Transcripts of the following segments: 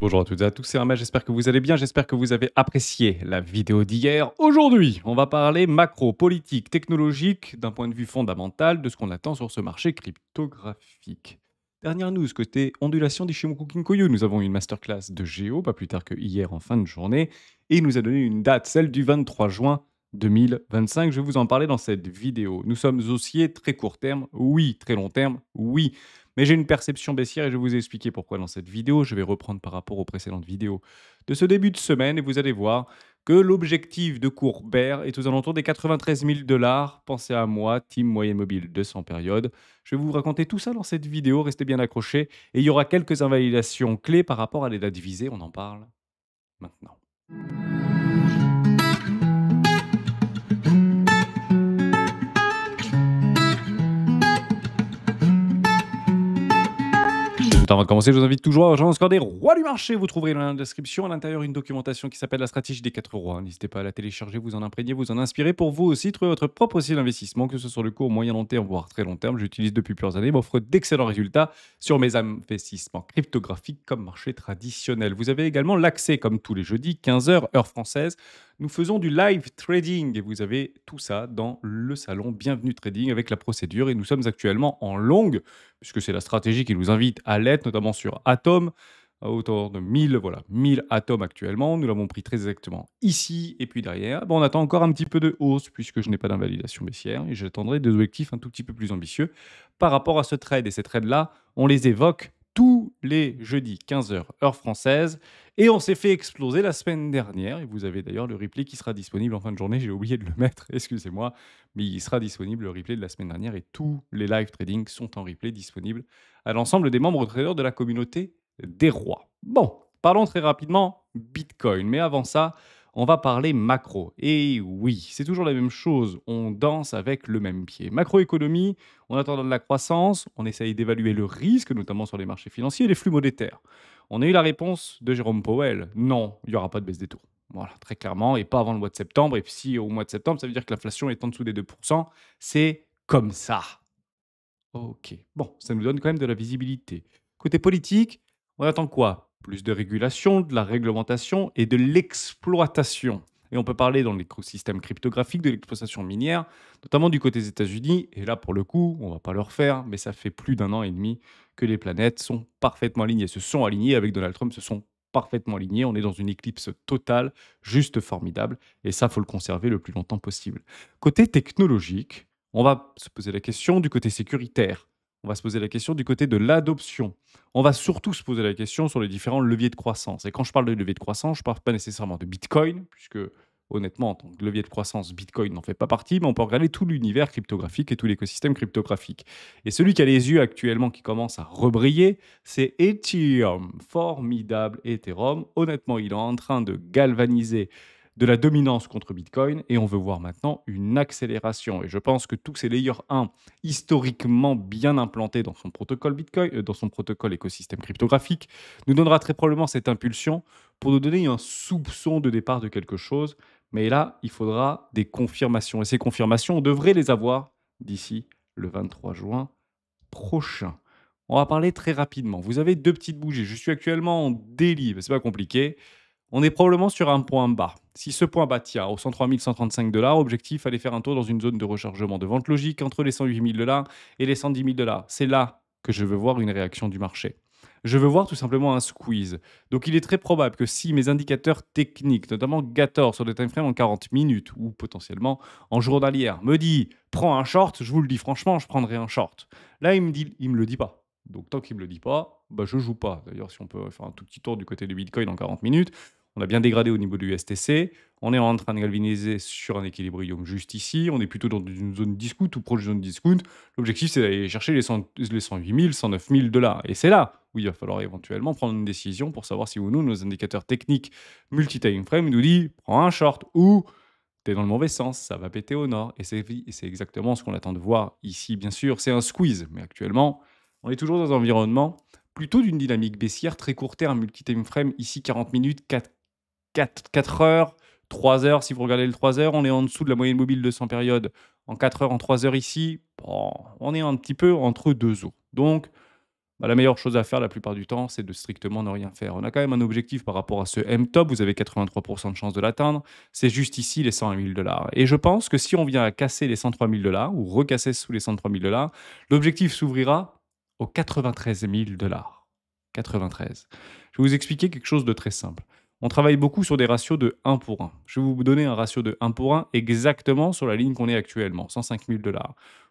Bonjour à toutes et à tous, c'est Rama, j'espère que vous allez bien, j'espère que vous avez apprécié la vidéo d'hier. Aujourd'hui, on va parler macro, politique, technologique, d'un point de vue fondamental de ce qu'on attend sur ce marché cryptographique. Dernière news, côté ondulation d'Ishimoku Kinkoyu, nous avons eu une masterclass de Géo, pas plus tard que hier en fin de journée, et il nous a donné une date, celle du 23 juin 2025. Je vais vous en parler dans cette vidéo. Nous sommes haussiers très court terme, oui, très long terme, oui. Mais j'ai une perception baissière et je vais vous expliquer pourquoi dans cette vidéo. Je vais reprendre par rapport aux précédentes vidéos de ce début de semaine et vous allez voir que l'objectif de cours bear est aux alentours des 93 000 dollars. Pensez à moi, team moyenne mobile 200 périodes. Je vais vous raconter tout ça dans cette vidéo. Restez bien accrochés et il y aura quelques invalidations clés par rapport à les dates visées. On en parle maintenant. Avant de commencer, je vous invite toujours à rejoindre le score des rois du marché. Vous trouverez dans la description à l'intérieur une documentation qui s'appelle la stratégie des 4 rois. N'hésitez pas à la télécharger, vous en imprégner, vous en inspirer pour vous aussi trouver votre propre style d'investissement, que ce soit sur le court, moyen, long terme, voire très long terme. J'utilise depuis plusieurs années, m'offre d'excellents résultats sur mes investissements cryptographiques comme marché traditionnel. Vous avez également l'accès, comme tous les jeudis, 15 heures, heure française. Nous faisons du live trading et vous avez tout ça dans le salon Bienvenue Trading avec la procédure. Et nous sommes actuellement en longue puisque c'est la stratégie qui nous invite à l'être, notamment sur Atom, à hauteur de 1000, voilà, 1000 atomes actuellement. Nous l'avons pris très exactement ici, et puis derrière, on attend encore un petit peu de hausse, puisque je n'ai pas d'invalidation baissière, et j'attendrai des objectifs un tout petit peu plus ambitieux par rapport à ce trade. Et ces trades-là, on les évoque tous les jeudis, 15 heures, heure française, et on s'est fait exploser la semaine dernière, et vous avez d'ailleurs le replay qui sera disponible en fin de journée, j'ai oublié de le mettre, excusez-moi, mais il sera disponible le replay de la semaine dernière et tous les live trading sont en replay disponibles à l'ensemble des membres traders de la communauté des rois. Bon, parlons très rapidement Bitcoin, mais avant ça, on va parler macro. Et oui, c'est toujours la même chose, on danse avec le même pied. Macroéconomie, on attend de la croissance, on essaye d'évaluer le risque, notamment sur les marchés financiers et les flux monétaires. On a eu la réponse de Jérôme Powell, non, il n'y aura pas de baisse des taux. Voilà, très clairement, et pas avant le mois de septembre. Et puis si au mois de septembre, ça veut dire que l'inflation est en dessous des 2%, c'est comme ça. Ok, bon, ça nous donne quand même de la visibilité. Côté politique, on attend quoi? Plus de régulation, de la réglementation et de l'exploitation. Et on peut parler dans l'écosystème cryptographique de l'exploitation minière, notamment du côté des États-Unis. Et là, pour le coup, on va pas le refaire, mais ça fait plus d'un an et demi que les planètes sont parfaitement alignées, se sont alignées avec Donald Trump, se sont parfaitement alignées. On est dans une éclipse totale, juste formidable. Et ça, faut le conserver le plus longtemps possible. Côté technologique, on va se poser la question du côté sécuritaire. On va se poser la question du côté de l'adoption. On va surtout se poser la question sur les différents leviers de croissance. Et quand je parle de levier de croissance, je ne parle pas nécessairement de Bitcoin, puisque honnêtement, en tant que levier de croissance, Bitcoin n'en fait pas partie, mais on peut regarder tout l'univers cryptographique et tout l'écosystème cryptographique. Et celui qui a les yeux actuellement qui commence à rebriller, c'est Ethereum. Formidable Ethereum. Honnêtement, il est en train de galvaniser de la dominance contre Bitcoin et on veut voir maintenant une accélération. Et je pense que tous ces layers 1 historiquement bien implantés dans son protocole Bitcoin, dans son protocole écosystème cryptographique, nous donnera très probablement cette impulsion pour nous donner un soupçon de départ de quelque chose. Mais là, il faudra des confirmations. Et ces confirmations, on devrait les avoir d'ici le 23 juin prochain. On va parler très rapidement. Vous avez deux petites bougies. Je suis actuellement en daily, mais c'est pas compliqué. On est probablement sur un point bas. Si ce point bas tient aux 103 135 dollars, objectif, aller faire un tour dans une zone de rechargement de vente logique entre les 108 000 dollars et les 110 000 dollars. C'est là que je veux voir une réaction du marché. Je veux voir tout simplement un squeeze. Donc il est très probable que si mes indicateurs techniques, notamment Gator sur des timeframes en 40 minutes ou potentiellement en journalière, me dit prends un short, je vous le dis franchement, je prendrai un short. Là, il me le dit pas. Donc tant qu'il me le dit pas, bah, je joue pas. D'ailleurs, si on peut faire un tout petit tour du côté du Bitcoin en 40 minutes, on a bien dégradé au niveau du USTC. On est en train de galvaniser sur un équilibrium juste ici. On est plutôt dans une zone discount ou proche de zone discount. L'objectif, c'est d'aller chercher les 108 000, 109 000 dollars. Et c'est là où il va falloir éventuellement prendre une décision pour savoir si ou non nos indicateurs techniques multi-time frame nous disent prends un short ou t'es dans le mauvais sens, ça va péter au nord. Et c'est exactement ce qu'on attend de voir ici, bien sûr. C'est un squeeze, mais actuellement, on est toujours dans un environnement plutôt d'une dynamique baissière très court terme, multi-time frame, ici 40 minutes, 4 heures, 3 heures. Si vous regardez le 3 heures, on est en dessous de la moyenne mobile de 100 périodes. En 4 heures, en 3 heures ici, bon, on est un petit peu entre deux eaux. Donc, Bah, la meilleure chose à faire la plupart du temps, c'est de strictement ne rien faire. On a quand même un objectif par rapport à ce M-top, vous avez 83% de chances de l'atteindre. C'est juste ici les 101 000 $. Et je pense que si on vient à casser les 103 000 $ ou recasser sous les 103 000 $, l'objectif s'ouvrira aux 93 000 $. 93. Je vais vous expliquer quelque chose de très simple. On travaille beaucoup sur des ratios de 1 pour 1. Je vais vous donner un ratio de 1 pour 1 exactement sur la ligne qu'on est actuellement, 105 000 $.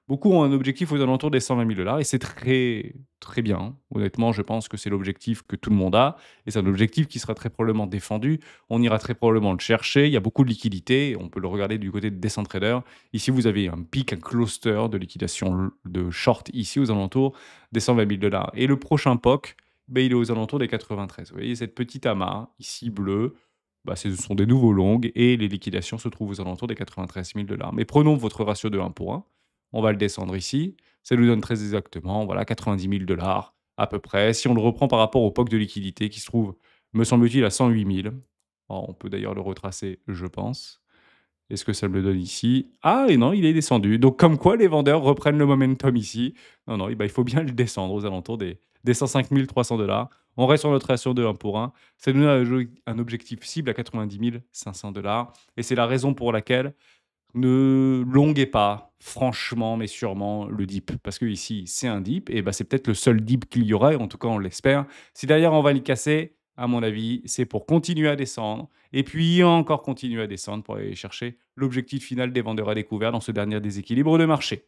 Beaucoup ont un objectif aux alentours des 120 000 $ et c'est très, très bien. Honnêtement, je pense que c'est l'objectif que tout le monde a et c'est un objectif qui sera très probablement défendu. On ira très probablement le chercher. Il y a beaucoup de liquidités. On peut le regarder du côté de Decentrader. Ici, vous avez un pic, un cluster de liquidation de short ici aux alentours des 120 000 $. Et le prochain POC, ben, il est aux alentours des 93. Vous voyez cette petite amas ici bleue, bah, ce sont des nouveaux longues et les liquidations se trouvent aux alentours des 93 000 $. Mais prenons votre ratio de 1 pour 1. On va le descendre ici. Ça nous donne très exactement, voilà, 90 000 $ à peu près. Si on le reprend par rapport au POC de liquidité qui se trouve, me semble-t-il, à 108 000. Oh, on peut d'ailleurs le retracer, je pense. Est-ce que ça me le donne ici? Ah, et non, il est descendu. Donc, comme quoi, les vendeurs reprennent le momentum ici. Non, non, il faut bien le descendre aux alentours des 105 300 $. On reste sur notre ratio de 1 pour 1. Ça nous donne un objectif cible à 90 500 $. Et c'est la raison pour laquelle ne longuez pas, franchement, mais sûrement, le dip. Parce que ici, c'est un dip, et bah, c'est peut-être le seul dip qu'il y aura, et en tout cas, on l'espère. Si derrière, on va le casser, à mon avis, c'est pour continuer à descendre, et puis encore continuer à descendre pour aller chercher l'objectif final des vendeurs à découvert dans ce dernier déséquilibre de marché.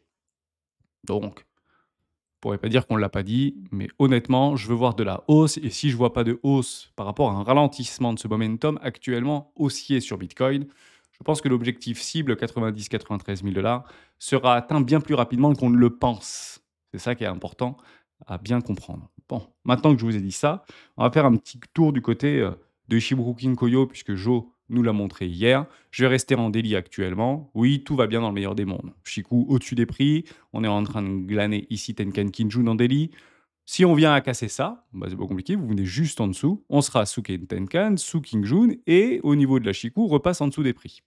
Donc, je pourrais pas dire qu'on ne l'a pas dit, mais honnêtement, je veux voir de la hausse, et si je vois pas de hausse par rapport à un ralentissement de ce momentum actuellement haussier sur Bitcoin, je pense que l'objectif cible 90-93 000 $ sera atteint bien plus rapidement qu'on ne le pense. C'est ça qui est important à bien comprendre. Bon, maintenant que je vous ai dit ça, on va faire un petit tour du côté de Ishiburu Koyo, puisque Joe nous l'a montré hier. Je vais rester en daily actuellement. Oui, tout va bien dans le meilleur des mondes. Shiku au-dessus des prix. On est en train de glaner ici Tenkan Kinjun en daily. Si on vient à casser ça, bah, c'est pas compliqué, vous venez juste en dessous, on sera sous Tenkan, sous Kingjun, et au niveau de la Shiku, repasse en dessous des prix.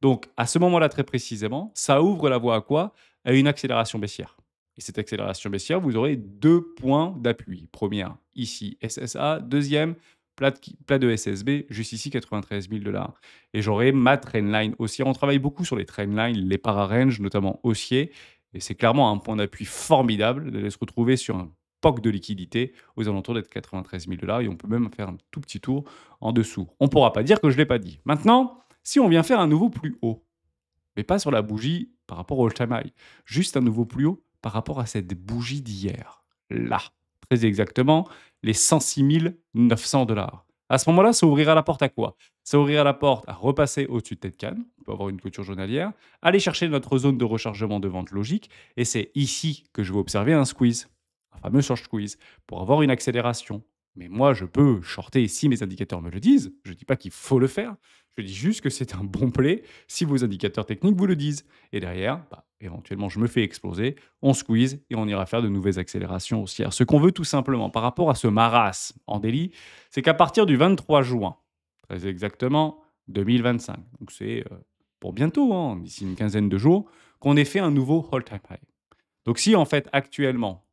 Donc, à ce moment-là, très précisément, ça ouvre la voie à quoi? À une accélération baissière. Et cette accélération baissière, vous aurez deux points d'appui. Première, ici, SSA. Deuxième, plat de SSB, juste ici, 93 000 $. Et j'aurai ma trendline haussière. On travaille beaucoup sur les trendlines, les para-range, notamment haussiers. Et c'est clairement un point d'appui formidable d'aller se retrouver sur un POC de liquidité aux alentours des 93 000 $. Et on peut même faire un tout petit tour en dessous. On ne pourra pas dire que je ne l'ai pas dit. Maintenant, si on vient faire un nouveau plus haut, mais pas sur la bougie par rapport au all-time high, juste un nouveau plus haut par rapport à cette bougie d'hier, là, très exactement, les 106 900 $. À ce moment-là, ça ouvrira la porte à quoi? Ça ouvrira la porte à repasser au-dessus de tête canne, on peut avoir une clôture journalière, aller chercher notre zone de rechargement de vente logique, et c'est ici que je vais observer un squeeze, un fameux short squeeze, pour avoir une accélération. Mais moi, je peux shorter si mes indicateurs me le disent. Je ne dis pas qu'il faut le faire. Je dis juste que c'est un bon play si vos indicateurs techniques vous le disent. Et derrière, bah, éventuellement, je me fais exploser, on squeeze et on ira faire de nouvelles accélérations haussières. Ce qu'on veut tout simplement par rapport à ce marasme en daily, c'est qu'à partir du 23 juin, très exactement 2025, donc c'est pour bientôt, hein, d'ici une quinzaine de jours, qu'on ait fait un nouveau all-time high. Donc si en fait actuellement,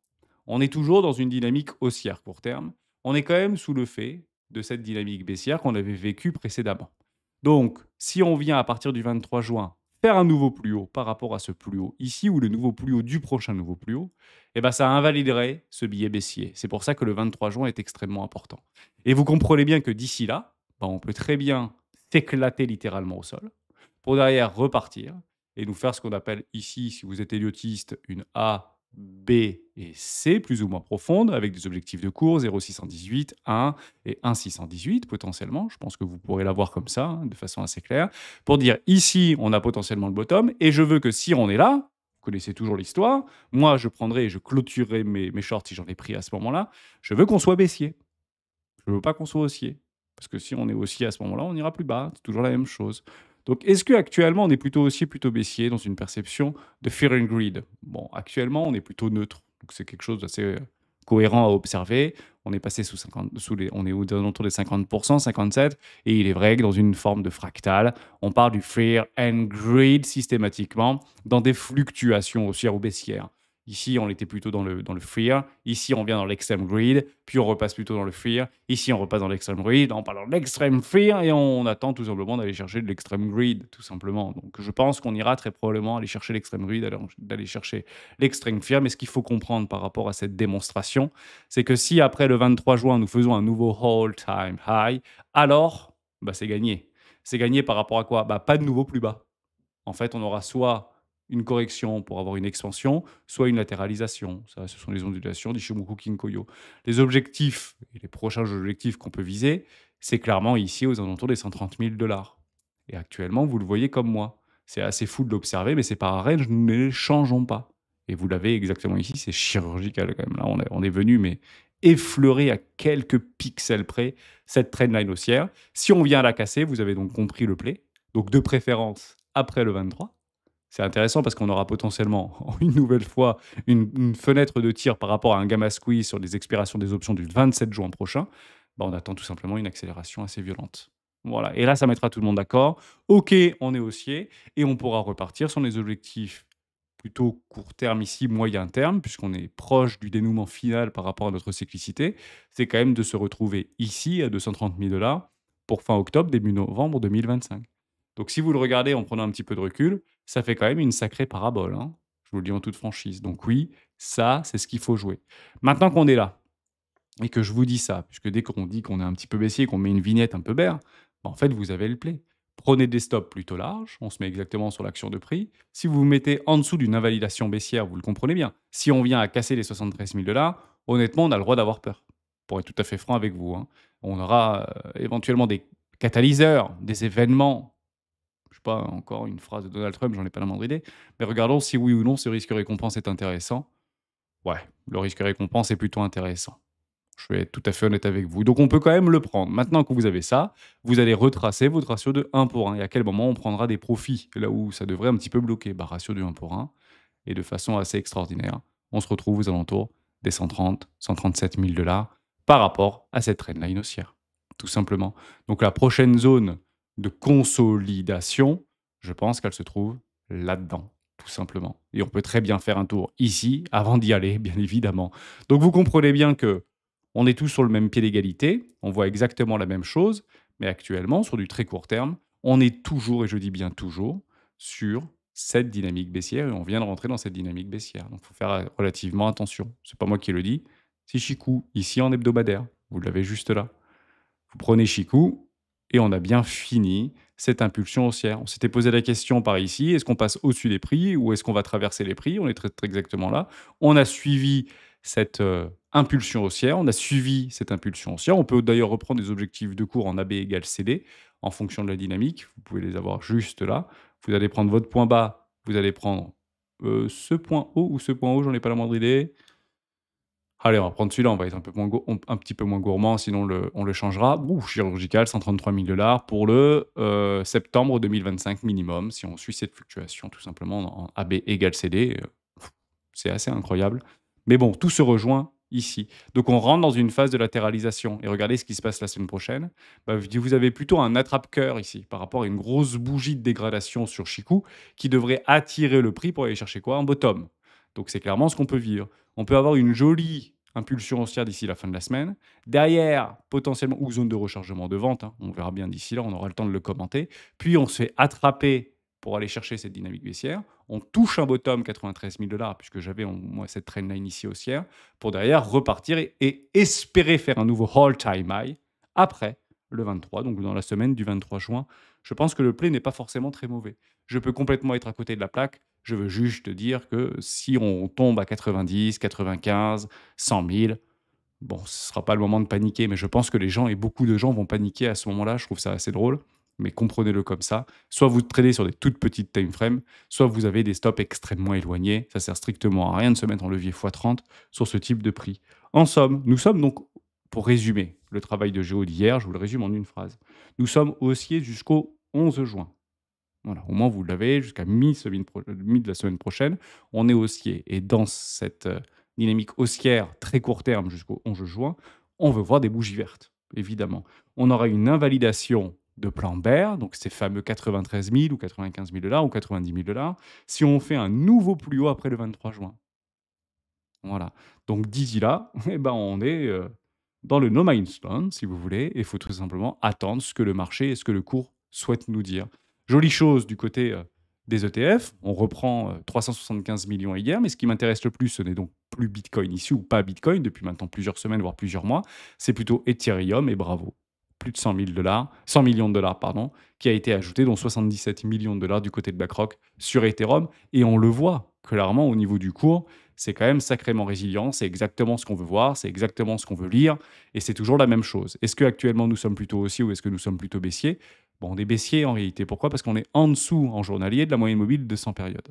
on est toujours dans une dynamique haussière court terme, on est quand même sous le fait de cette dynamique baissière qu'on avait vécue précédemment. Donc, si on vient à partir du 23 juin faire un nouveau plus haut par rapport à ce plus haut ici, ou le nouveau plus haut du prochain nouveau plus haut, eh ben ça invaliderait ce billet baissier. C'est pour ça que le 23 juin est extrêmement important. Et vous comprenez bien que d'ici là, ben, on peut très bien s'éclater littéralement au sol, pour derrière repartir et nous faire ce qu'on appelle ici, si vous êtes héliotiste, une A, B et C plus ou moins profonde, avec des objectifs de cours 0,618, 1 et 1,618 potentiellement. Je pense que vous pourrez l'avoir comme ça, hein, de façon assez claire, pour dire ici, on a potentiellement le bottom, et je veux que si on est là, vous connaissez toujours l'histoire, moi je prendrai et je clôturerai mes shorts si j'en ai pris à ce moment-là, je veux qu'on soit baissier. Je ne veux pas qu'on soit haussier. Parce que si on est haussier à ce moment-là, on ira plus bas. C'est toujours la même chose. Donc, est-ce qu'actuellement, on est plutôt haussier, plutôt baissier dans une perception de fear and greed? Bon, actuellement, on est plutôt neutre. Donc, c'est quelque chose d'assez cohérent à observer. On est passé on est autour des 50%, 57%. Et il est vrai que dans une forme de fractale, on parle du fear and greed systématiquement dans des fluctuations haussières ou baissières. Ici, on était plutôt dans le fear. Ici, on vient dans l'extreme greed. Puis on repasse plutôt dans le fear. Ici, on repasse dans l'extreme greed. On parle dans l'extreme fear et on attend tout simplement d'aller chercher de l'extreme greed, tout simplement. Donc, je pense qu'on ira très probablement aller chercher l'extreme greed, d'aller chercher l'extreme fear. Mais ce qu'il faut comprendre par rapport à cette démonstration, c'est que si après le 23 juin, nous faisons un nouveau all-time high, alors, bah, c'est gagné. C'est gagné par rapport à quoi? Bah, pas de nouveau plus bas. En fait, on aura soit une correction pour avoir une expansion, soit une latéralisation. Ça, ce sont les ondulations d'Ishimoku Kinkoyo. Les objectifs et les prochains objectifs qu'on peut viser, c'est clairement ici aux alentours des 130 000 dollars. Et actuellement, vous le voyez comme moi. C'est assez fou de l'observer, mais c'est par un range, nous ne les changeons pas. Et vous l'avez exactement ici, c'est chirurgical quand même. Là, on est venu, mais effleurer à quelques pixels près cette trendline haussière. Si on vient à la casser, vous avez donc compris le play. Donc de préférence après le 23. C'est intéressant parce qu'on aura potentiellement une nouvelle fois une fenêtre de tir par rapport à un gamma squeeze sur les expirations des options du 27 juin prochain. Bah, on attend tout simplement une accélération assez violente. Voilà. Et là, ça mettra tout le monde d'accord. OK, on est haussier et on pourra repartir sur les objectifs plutôt court terme ici, moyen terme, puisqu'on est proche du dénouement final par rapport à notre cyclicité. C'est quand même de se retrouver ici à 230 000 dollars pour fin octobre, début novembre 2025. Donc si vous le regardez en prenant un petit peu de recul, ça fait quand même une sacrée parabole, hein. Je vous le dis en toute franchise. Donc oui, ça, c'est ce qu'il faut jouer. Maintenant qu'on est là, et que je vous dis ça, puisque dès qu'on dit qu'on est un petit peu baissier, qu'on met une vignette un peu bear, bah, en fait, vous avez le play. Prenez des stops plutôt larges, on se met exactement sur l'action de prix. Si vous vous mettez en dessous d'une invalidation baissière, vous le comprenez bien. Si on vient à casser les 73 000 dollars, honnêtement, on a le droit d'avoir peur. Pour être tout à fait franc avec vous, hein. On aura éventuellement des catalyseurs, des événements. Je sais pas, encore une phrase de Donald Trump, j'en ai pas la moindre idée. Mais regardons si oui ou non ce risque-récompense est intéressant. Ouais, le risque-récompense est plutôt intéressant. Je vais être tout à fait honnête avec vous. Donc on peut quand même le prendre. Maintenant que vous avez ça, vous allez retracer votre ratio de 1 pour 1. Et à quel moment on prendra des profits? Là où ça devrait un petit peu bloquer. Bah, ratio de 1 pour 1. Et de façon assez extraordinaire, on se retrouve aux alentours des 130, 137 000 dollars par rapport à cette trendline haussière. Tout simplement. Donc la prochaine zone de consolidation, je pense qu'elle se trouve là-dedans. Tout simplement. Et on peut très bien faire un tour ici avant d'y aller, bien évidemment. Donc vous comprenez bien que on est tous sur le même pied d'égalité, on voit exactement la même chose, mais actuellement, sur du très court terme, on est toujours, et je dis bien toujours, sur cette dynamique baissière et on vient de rentrer dans cette dynamique baissière. Donc il faut faire relativement attention. C'est pas moi qui le dis, c'est Chikou, ici en hebdomadaire. Vous l'avez juste là. Vous prenez Chikou et on a bien fini cette impulsion haussière. On s'était posé la question par ici, est-ce qu'on passe au-dessus des prix ou est-ce qu'on va traverser les prix? On est très, très exactement là. On a suivi cette impulsion haussière, on a suivi cette impulsion haussière. On peut d'ailleurs reprendre des objectifs de cours en AB égale CD en fonction de la dynamique. Vous pouvez les avoir juste là. Vous allez prendre votre point bas, vous allez prendre ce point haut ou ce point haut, j'en ai pas la moindre idée. Allez, on va prendre celui-là, on va être un peu moins un petit peu moins gourmand, sinon on le changera. Ouh, chirurgical, 133 000 dollars pour le septembre 2025 minimum, si on suit cette fluctuation tout simplement en AB égale CD. C'est assez incroyable. Mais bon, tout se rejoint ici. Donc on rentre dans une phase de latéralisation. Et regardez ce qui se passe la semaine prochaine. Bah, vous avez plutôt un attrape-cœur ici, par rapport à une grosse bougie de dégradation sur Chikou, qui devrait attirer le prix pour aller chercher quoi? Un bottom. Donc c'est clairement ce qu'on peut vivre. On peut avoir une jolie impulsion haussière d'ici la fin de la semaine. Derrière, potentiellement, ou zone de rechargement de vente, hein. On verra bien d'ici là, on aura le temps de le commenter. Puis on se fait attraper pour aller chercher cette dynamique baissière. On touche un bottom 93 000 dollars, puisque j'avais moi cette trendline ici haussière, pour derrière repartir et espérer faire un nouveau all-time high après le 23, donc dans la semaine du 23 juin. Je pense que le play n'est pas forcément très mauvais. Je peux complètement être à côté de la plaque. Je veux juste te dire que si on tombe à 90, 95, 100 000, bon, ce ne sera pas le moment de paniquer, mais je pense que les gens, et beaucoup de gens vont paniquer à ce moment-là. Je trouve ça assez drôle, mais comprenez-le comme ça. Soit vous tradez sur des toutes petites time frames, soit vous avez des stops extrêmement éloignés. Ça sert strictement à rien de se mettre en levier x30 sur ce type de prix. En somme, nous sommes donc, pour résumer le travail de Géo d'hier, je vous le résume en une phrase. Nous sommes haussiers jusqu'au 11 juin. Voilà, au moins vous l'avez jusqu'à mi de la semaine prochaine. On est haussier. Et dans cette dynamique haussière très court terme jusqu'au 11 juin, on veut voir des bougies vertes, évidemment. On aura une invalidation de plan bear, donc ces fameux 93 000 ou 95 000 dollars ou 90 000 dollars, si on fait un nouveau plus haut après le 23 juin. Voilà. Donc d'ici là, eh ben, on est, dans le no man's land, si vous voulez, et il faut tout simplement attendre ce que le marché et ce que le cours souhaite nous dire. Jolie chose du côté, des ETF, on reprend, 375 millions hier, mais ce qui m'intéresse le plus, ce n'est donc plus Bitcoin ici ou pas Bitcoin depuis maintenant plusieurs semaines, voire plusieurs mois, c'est plutôt Ethereum et bravo. Plus de 100 millions de dollars, pardon, qui a été ajouté, dont 77 millions de dollars du côté de BlackRock sur Ethereum et on le voit clairement au niveau du cours, c'est quand même sacrément résilient, c'est exactement ce qu'on veut voir, c'est exactement ce qu'on veut lire, et c'est toujours la même chose. Est-ce qu'actuellement nous sommes plutôt haussiers ou est-ce que nous sommes plutôt baissiers? Bon, on est baissier en réalité. Pourquoi? Parce qu'on est en dessous en journalier de la moyenne mobile de 100 périodes.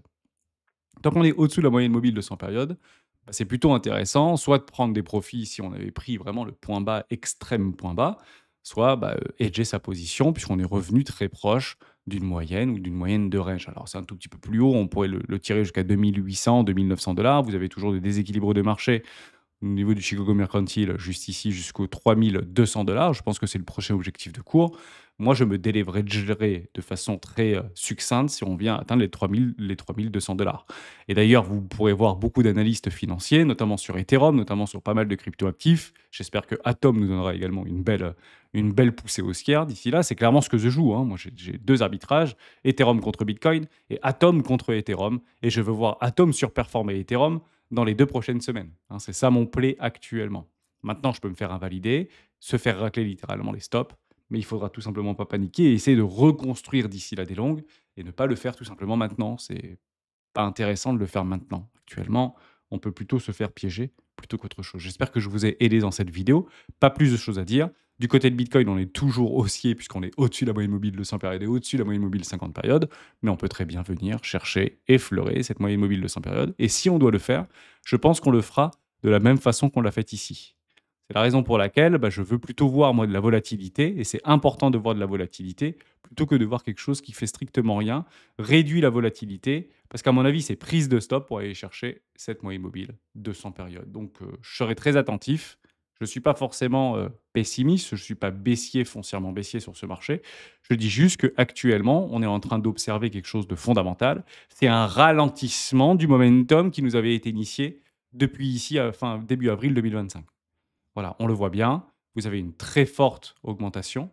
Tant qu'on est au-dessous de la moyenne mobile de 100 périodes, bah, c'est plutôt intéressant, soit de prendre des profits si on avait pris vraiment le point bas, extrême point bas, soit bah, hedger sa position puisqu'on est revenu très proche d'une moyenne ou d'une moyenne de range. Alors c'est un tout petit peu plus haut, on pourrait le tirer jusqu'à 2800, 2900 dollars. Vous avez toujours des déséquilibres de marché au niveau du Chicago Mercantile, juste ici, jusqu'aux 3200 dollars. Je pense que c'est le prochain objectif de cours. Moi, je me déleveragerai de façon très succincte si on vient atteindre les 3200 dollars. Et d'ailleurs, vous pourrez voir beaucoup d'analystes financiers, notamment sur Ethereum, notamment sur pas mal de cryptoactifs. J'espère que Atom nous donnera également une belle poussée haussière d'ici là. C'est clairement ce que je joue, hein. Moi, j'ai deux arbitrages, Ethereum contre Bitcoin et Atom contre Ethereum. Et je veux voir Atom surperformer Ethereum dans les 2 prochaines semaines, hein. C'est ça mon play actuellement. Maintenant, je peux me faire invalider, se faire racler littéralement les stops, mais il faudra tout simplement pas paniquer et essayer de reconstruire d'ici là des longues et ne pas le faire tout simplement maintenant. C'est pas intéressant de le faire maintenant. Actuellement, on peut plutôt se faire piéger plutôt qu'autre chose. J'espère que je vous ai aidé dans cette vidéo. Pas plus de choses à dire. Du côté de Bitcoin, on est toujours haussier puisqu'on est au-dessus de la moyenne mobile de 100 périodes et au-dessus de la moyenne mobile de 50 périodes. Mais on peut très bien venir chercher, effleurer cette moyenne mobile de 100 périodes. Et si on doit le faire, je pense qu'on le fera de la même façon qu'on l'a fait ici. C'est la raison pour laquelle bah, je veux plutôt voir moi de la volatilité, et c'est important de voir de la volatilité, plutôt que de voir quelque chose qui fait strictement rien, réduit la volatilité, parce qu'à mon avis, c'est prise de stop pour aller chercher cette moyenne mobile de 100 périodes. Donc je serai très attentif. Je ne suis pas forcément pessimiste, je ne suis pas baissier, foncièrement baissier sur ce marché. Je dis juste qu'actuellement, on est en train d'observer quelque chose de fondamental. C'est un ralentissement du momentum qui nous avait été initié depuis ici, début avril 2025. Voilà, on le voit bien, vous avez une très forte augmentation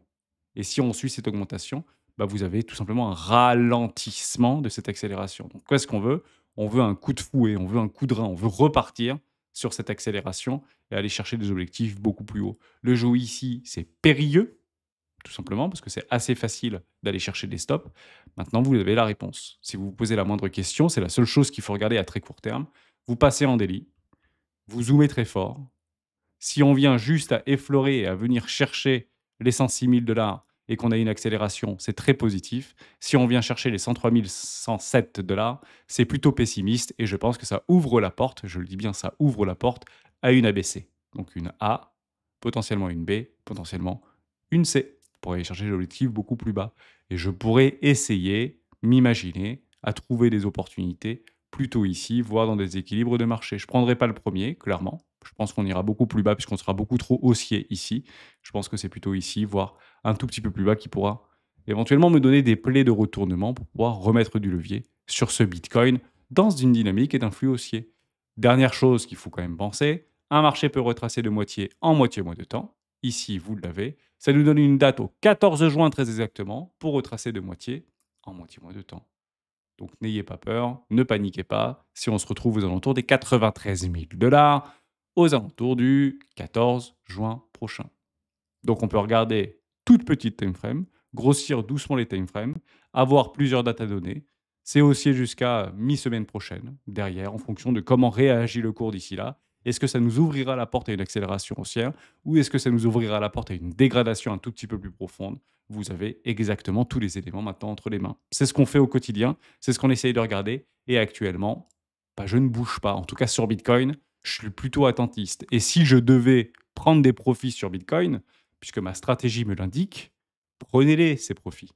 et si on suit cette augmentation, bah, vous avez tout simplement un ralentissement de cette accélération. Donc qu'est-ce qu'on veut? On veut un coup de fouet, on veut un coup de rein, on veut repartir sur cette accélération et aller chercher des objectifs beaucoup plus hauts. Le jeu ici, c'est périlleux, tout simplement, parce que c'est assez facile d'aller chercher des stops. Maintenant, vous avez la réponse. Si vous vous posez la moindre question, c'est la seule chose qu'il faut regarder à très court terme. Vous passez en délit, vous zoomez très fort, si on vient juste à effleurer et à venir chercher les 106 000 dollars et qu'on a une accélération, c'est très positif. Si on vient chercher les 103 107 dollars, c'est plutôt pessimiste et je pense que ça ouvre la porte, je le dis bien, ça ouvre la porte à une ABC. Donc une A, potentiellement une B, potentiellement une C pour aller chercher l'objectif beaucoup plus bas. Et je pourrais essayer, m'imaginer, à trouver des opportunités plutôt ici, voire dans des équilibres de marché. Je ne prendrai pas le premier, clairement. Je pense qu'on ira beaucoup plus bas puisqu'on sera beaucoup trop haussier ici. Je pense que c'est plutôt ici, voire un tout petit peu plus bas qui pourra éventuellement me donner des plaies de retournement pour pouvoir remettre du levier sur ce Bitcoin dans une dynamique et d'un flux haussier. Dernière chose qu'il faut quand même penser, un marché peut retracer de moitié en moitié moins de temps. Ici, vous l'avez. Ça nous donne une date au 14 juin très exactement pour retracer de moitié en moitié moins de temps. Donc n'ayez pas peur, ne paniquez pas. Si on se retrouve aux alentours des 93 000 dollars, aux alentours du 14 juin prochain. Donc on peut regarder toute petite time frame, grossir doucement les time frames, avoir plusieurs dates à donner. C'est haussier jusqu'à mi-semaine prochaine, derrière, en fonction de comment réagit le cours d'ici là. Est-ce que ça nous ouvrira la porte à une accélération haussière ou est-ce que ça nous ouvrira la porte à une dégradation un tout petit peu plus profonde? Vous avez exactement tous les éléments maintenant entre les mains. C'est ce qu'on fait au quotidien, c'est ce qu'on essaye de regarder et actuellement, bah, je ne bouge pas. En tout cas sur Bitcoin, je suis plutôt attentiste. Et si je devais prendre des profits sur Bitcoin, puisque ma stratégie me l'indique, prenez-les, ces profits.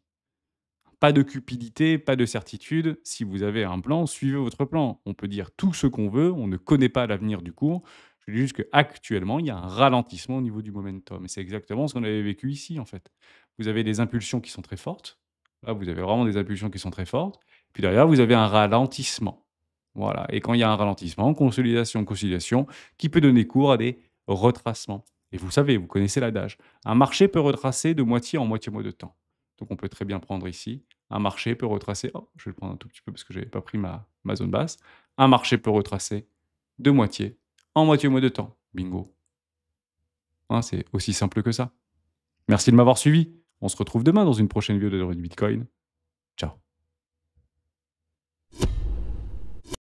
Pas de cupidité, pas de certitude. Si vous avez un plan, suivez votre plan. On peut dire tout ce qu'on veut, on ne connaît pas l'avenir du cours. Je dis juste qu'actuellement, il y a un ralentissement au niveau du momentum. Et c'est exactement ce qu'on avait vécu ici, en fait. Vous avez des impulsions qui sont très fortes. Là, vous avez vraiment des impulsions qui sont très fortes. Puis derrière, vous avez un ralentissement. Voilà. Et quand il y a un ralentissement, consolidation, conciliation, qui peut donner cours à des retracements. Et vous savez, vous connaissez l'adage. Un marché peut retracer de moitié en moitié moins de temps. Donc on peut très bien prendre ici. Un marché peut retracer. Oh, je vais le prendre un tout petit peu parce que je n'avais pas pris ma zone basse. Un marché peut retracer de moitié en moitié moins de temps. Bingo. Hein, c'est aussi simple que ça. Merci de m'avoir suivi. On se retrouve demain dans une prochaine vidéo de Bitcoin.